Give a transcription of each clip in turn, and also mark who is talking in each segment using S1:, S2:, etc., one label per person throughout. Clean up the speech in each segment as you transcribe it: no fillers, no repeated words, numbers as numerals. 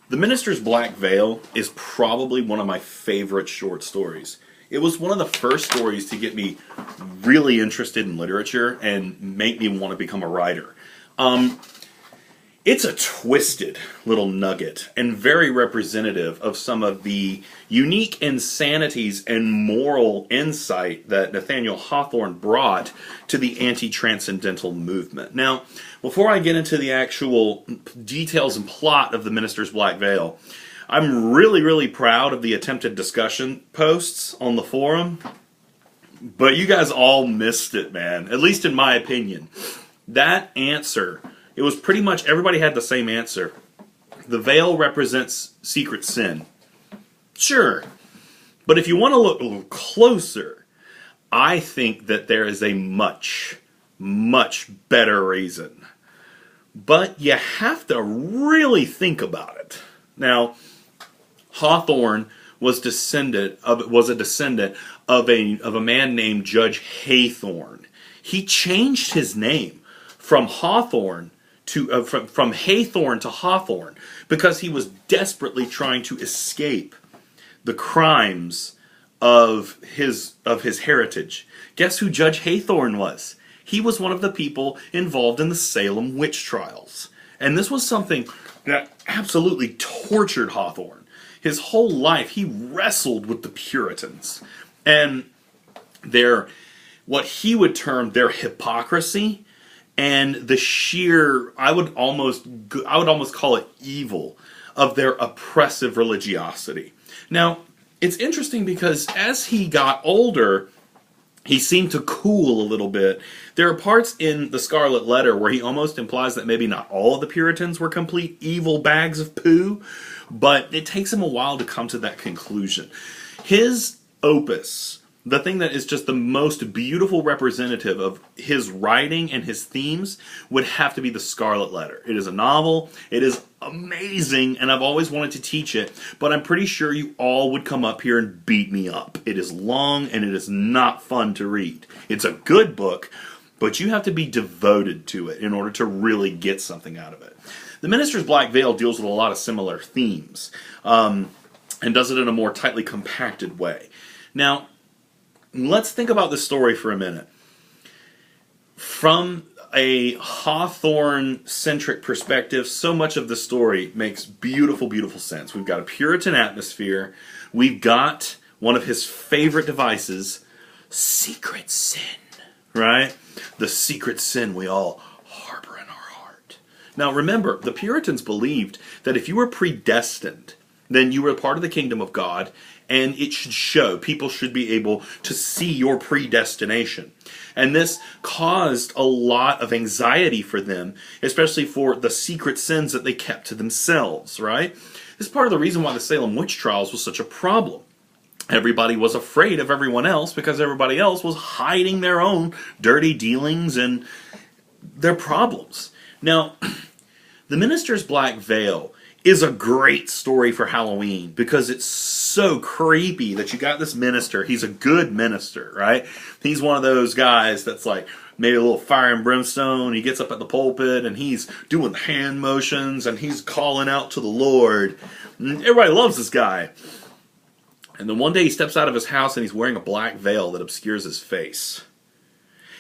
S1: The Minister's Black Veil is probably one of my favorite short stories. It was one of the first stories to get me really interested in literature and make me want to become a writer. It's a twisted little nugget and very representative of some of the unique insanities and moral insight that Nathaniel Hawthorne brought to the anti-transcendental movement. Now, before I get into the actual details and plot of The Minister's Black Veil, I'm really proud of the attempted discussion posts on the forum, but you guys all missed it, man, at least in my opinion. That answer... It was pretty much, everybody had the same answer. The veil represents secret sin. Sure. But if you want to look a little closer, I think that there is a much better reason. But you have to really think about it. Now, Hawthorne was a descendant of a man named Judge Haythorne. He changed his name from Hawthorne from Haythorne to Hawthorne because he was desperately trying to escape the crimes of his heritage. Guess who Judge Haythorne was? He was one of the people involved in the Salem witch trials. And this was something that absolutely tortured Hawthorne. His whole life he wrestled with the Puritans and what he would term their hypocrisy and the sheer, I would almost call it evil of their oppressive religiosity. Now, it's interesting because as he got older, he seemed to cool a little bit. There are parts in The Scarlet Letter where he almost implies that maybe not all of the Puritans were complete evil bags of poo, but it takes him a while to come to that conclusion. His opus, the thing that is just the most beautiful representative of his writing and his themes, would have to be The Scarlet Letter. It is a novel, it is amazing, and I've always wanted to teach it, but I'm pretty sure you all would come up here and beat me up. It is long and it is not fun to read. It's a good book, but you have to be devoted to it in order to really get something out of it. The Minister's Black Veil deals with a lot of similar themes, and does it in a more tightly compacted way. Now, let's think about this story for a minute. From a Hawthorne-centric perspective, so much of the story makes beautiful sense. We've got a Puritan atmosphere. We've got one of his favorite devices, secret sin, right? The secret sin we all harbor in our heart. Now remember, the Puritans believed that if you were predestined, then you were part of the kingdom of God, and it should show. People should be able to see your predestination. And this caused a lot of anxiety for them, especially for the secret sins that they kept to themselves, right? This is part of the reason why the Salem witch trials was such a problem. Everybody was afraid of everyone else because everybody else was hiding their own dirty dealings and their problems. Now, The Minister's Black Veil is a great story for Halloween because it's so creepy that you got this minister. He's a good minister, right? He's one of those guys that's like maybe a little fire and brimstone. He gets up at the pulpit and he's doing the hand motions and he's calling out to the Lord. And everybody loves this guy. And then one day he steps out of his house and he's wearing a black veil that obscures his face.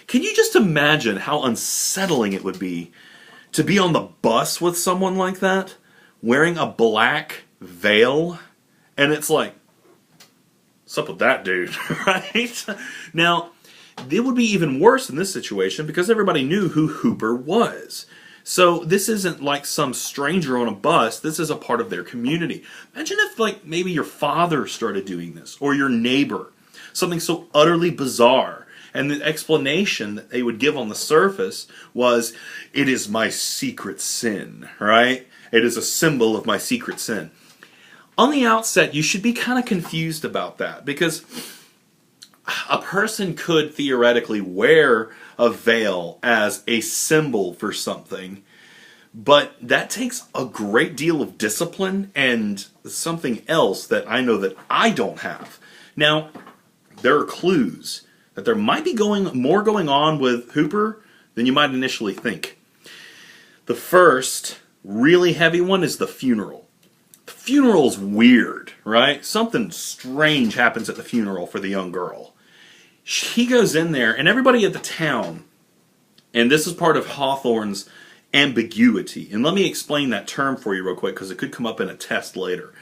S1: Can you just imagine how unsettling it would be to be on the bus with someone like that? Wearing a black veil, and it's like, what's up with that dude, right? Now, it would be even worse in this situation because everybody knew who Hooper was. So this isn't like some stranger on a bus, this is a part of their community. Imagine if like maybe your father started doing this, or your neighbor, something so utterly bizarre. And the explanation that they would give on the surface was, it is my secret sin, right? It is a symbol of my secret sin. On the outset, you should be kind of confused about that because a person could theoretically wear a veil as a symbol for something, but that takes a great deal of discipline and something else that I know that I don't have. Now, there are clues that there might be more going on with Hooper than you might initially think. The first really heavy one is the funeral. The funeral's weird, right? Something strange happens at the funeral for the young girl. He goes in there, and everybody at the town, and this is part of Hawthorne's ambiguity. And let me explain that term for you real quick, because it could come up in a test later.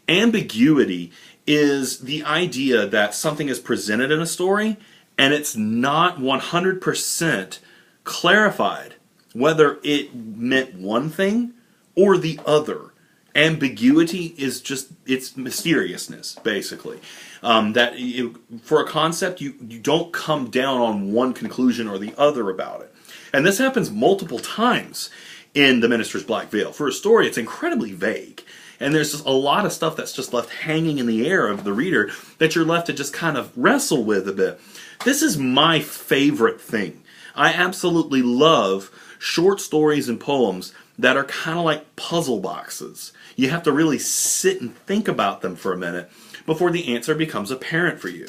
S1: Ambiguity is the idea that something is presented in a story, and it's not 100% clarified whether it meant one thing or the other. Ambiguity is just, it's mysteriousness, basically. For a concept, you don't come down on one conclusion or the other about it. And this happens multiple times in The Minister's Black Veil. For a story, it's incredibly vague. And there's just a lot of stuff that's just left hanging in the air of the reader that you're left to just kind of wrestle with a bit. This is my favorite thing. I absolutely love short stories and poems that are kind of like puzzle boxes. You have to really sit and think about them for a minute before the answer becomes apparent for you.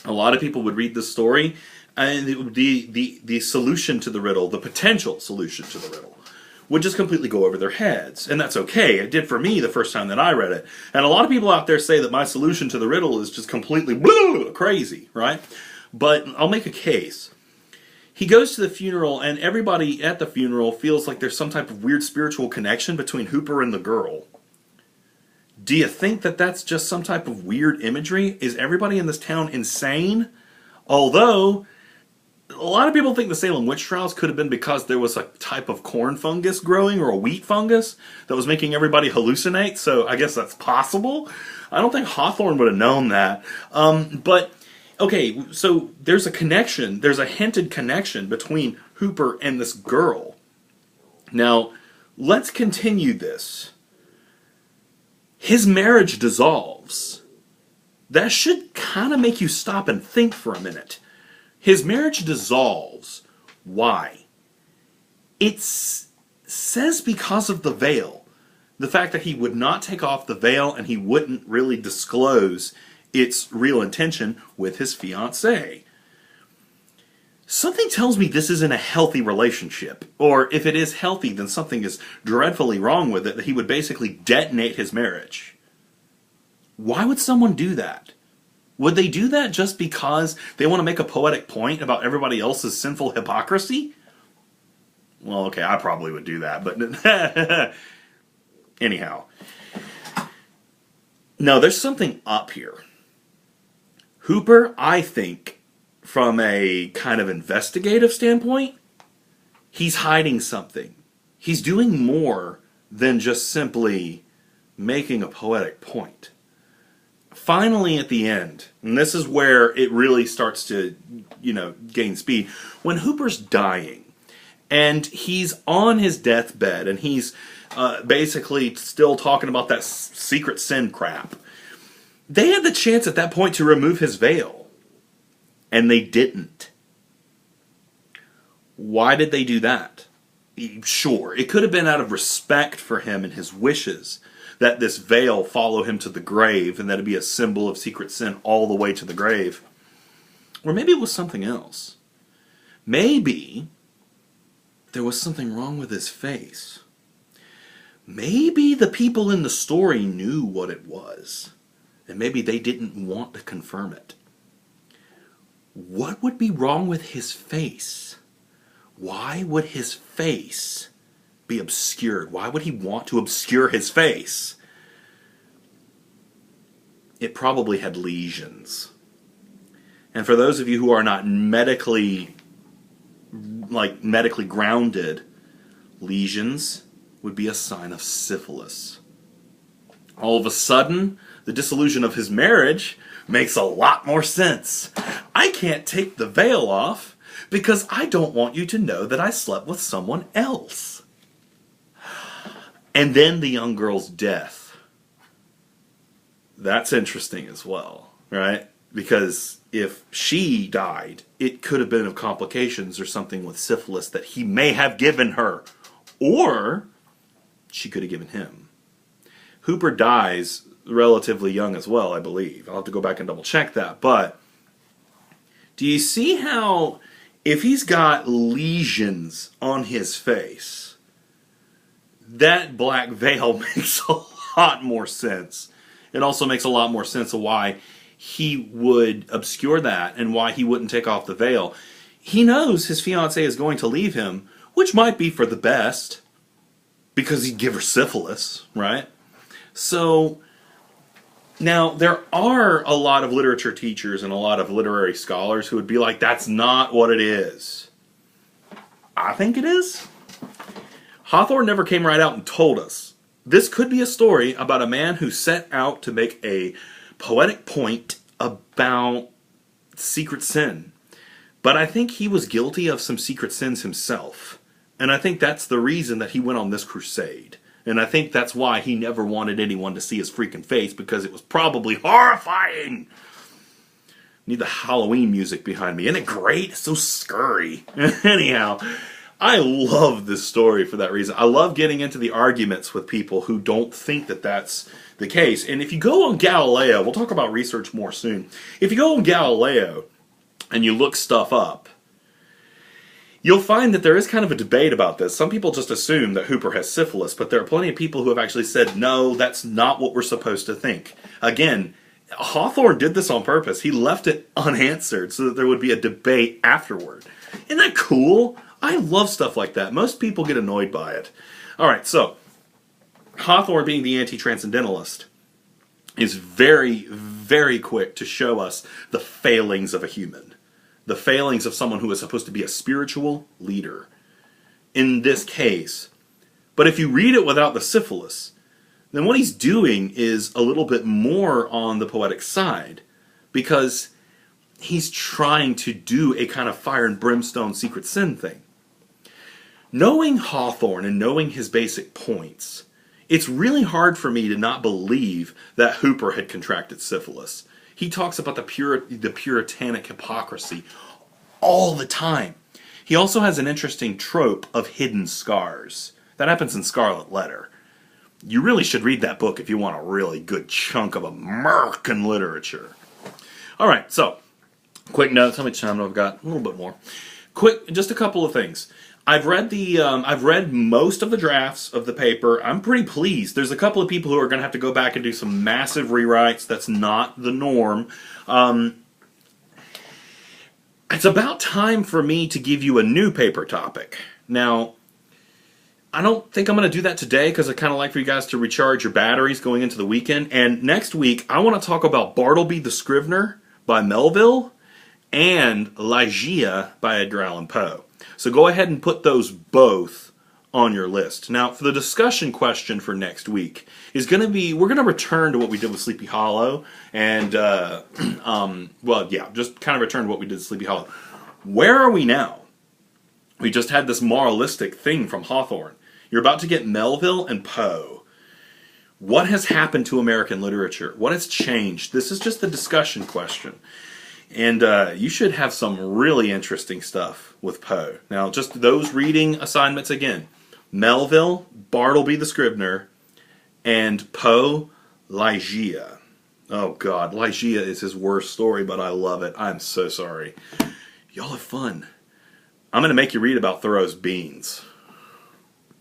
S1: A lot of people would read this story and it would be the solution to the riddle, the potential solution to the riddle, would just completely go over their heads. And that's okay. It did for me the first time that I read it. And a lot of people out there say that my solution to the riddle is just completely crazy, right? But I'll make a case. He goes to the funeral, and everybody at the funeral feels like there's some type of weird spiritual connection between Hooper and the girl. Do you think that that's just some type of weird imagery? Is everybody in this town insane? Although, a lot of people think the Salem witch trials could have been because there was a type of corn fungus growing, or a wheat fungus, that was making everybody hallucinate, so I guess that's possible. I don't think Hawthorne would have known that. But okay, so there's a connection, there's a hinted connection between Hooper and this girl. Now, let's continue this. His marriage dissolves. That should kind of make you stop and think for a minute. His marriage dissolves. Why? It says because of the veil. The fact that he would not take off the veil and he wouldn't really disclose its real intention with his fiancée. Something tells me this isn't a healthy relationship. Or if it is healthy, then something is dreadfully wrong with it, that he would basically detonate his marriage. Why would someone do that? Would they do that just because they want to make a poetic point about everybody else's sinful hypocrisy? Well, okay, I probably would do that, but anyhow. No, there's something up here. Hooper, I think, from a kind of investigative standpoint, he's hiding something. He's doing more than just simply making a poetic point. Finally, at the end, and this is where it really starts to, gain speed, when Hooper's dying, and he's on his deathbed, and he's basically still talking about that secret sin crap. They had the chance at that point to remove his veil, and they didn't. Why did they do that? Sure, it could have been out of respect for him and his wishes that this veil follow him to the grave and that it be a symbol of secret sin all the way to the grave. Or maybe it was something else. Maybe there was something wrong with his face. Maybe the people in the story knew what it was, and maybe they didn't want to confirm it. What would be wrong with his face? Why would his face be obscured? Why would he want to obscure his face? It probably had lesions. And for those of you who are not medically grounded, lesions would be a sign of syphilis. All of a sudden, the dissolution of his marriage makes a lot more sense. I can't take the veil off because I don't want you to know that I slept with someone else. And then the young girl's death. That's interesting as well, right? Because if she died, it could have been of complications or something with syphilis that he may have given her. Or she could have given him. Hooper dies relatively young as well, I believe. I'll have to go back and double check that. But do you see how if he's got lesions on his face, that black veil makes a lot more sense. It also makes a lot more sense of why he would obscure that and why he wouldn't take off the veil. He knows his fiancée is going to leave him, which might be for the best, because he'd give her syphilis, right? So, now, there are a lot of literature teachers and a lot of literary scholars who would be like, that's not what it is. I think it is. Hawthorne never came right out and told us. This could be a story about a man who set out to make a poetic point about secret sin. But I think he was guilty of some secret sins himself. And I think that's the reason that he went on this crusade. And I think that's why he never wanted anyone to see his freaking face, because it was probably horrifying. Need the Halloween music behind me. Isn't it great? It's so scurry. Anyhow, I love this story for that reason. I love getting into the arguments with people who don't think that that's the case. And if you go on Galileo, we'll talk about research more soon. If you go on Galileo and you look stuff up, you'll find that there is kind of a debate about this. Some people just assume that Hooper has syphilis, but there are plenty of people who have actually said, no, that's not what we're supposed to think. Again, Hawthorne did this on purpose. He left it unanswered so that there would be a debate afterward. Isn't that cool? I love stuff like that. Most people get annoyed by it. Alright, so, Hawthorne, being the anti-transcendentalist, is very, very quick to show us the failings of a human. The failings of someone who is supposed to be a spiritual leader. In this case. But if you read it without the syphilis, then what he's doing is a little bit more on the poetic side. Because he's trying to do a kind of fire and brimstone secret sin thing. Knowing Hawthorne and knowing his basic points, it's really hard for me to not believe that Hooper had contracted syphilis. He talks about the puritanic hypocrisy all the time. He also has an interesting trope of hidden scars. That happens in Scarlet Letter. You really should read that book if you want a really good chunk of American literature. Alright, so, quick notes. How much time do I've got? A little bit more. Quick, just a couple of things. I've read most of the drafts of the paper. I'm pretty pleased. There's a couple of people who are going to have to go back and do some massive rewrites. That's not the norm. It's about time for me to give you a new paper topic. Now, I don't think I'm going to do that today because I kind of like for you guys to recharge your batteries going into the weekend. And next week, I want to talk about Bartleby the Scrivener by Melville and Ligeia by Edgar Allan Poe. So go ahead and put those both on your list. Now, for the discussion question for next week is going to be, we're going to return to what we did with Sleepy Hollow, and just kind of return to what we did with Sleepy Hollow. Where are we now? We just had this moralistic thing from Hawthorne. You're about to get Melville and Poe. What has happened to American literature? What has changed? This is just the discussion question. And you should have some really interesting stuff with Poe. Now, just those reading assignments again. Melville, Bartleby the Scrivener, and Poe, Ligeia. Oh God, Ligeia is his worst story, but I love it. I'm so sorry. Y'all have fun. I'm going to make you read about Thoreau's beans.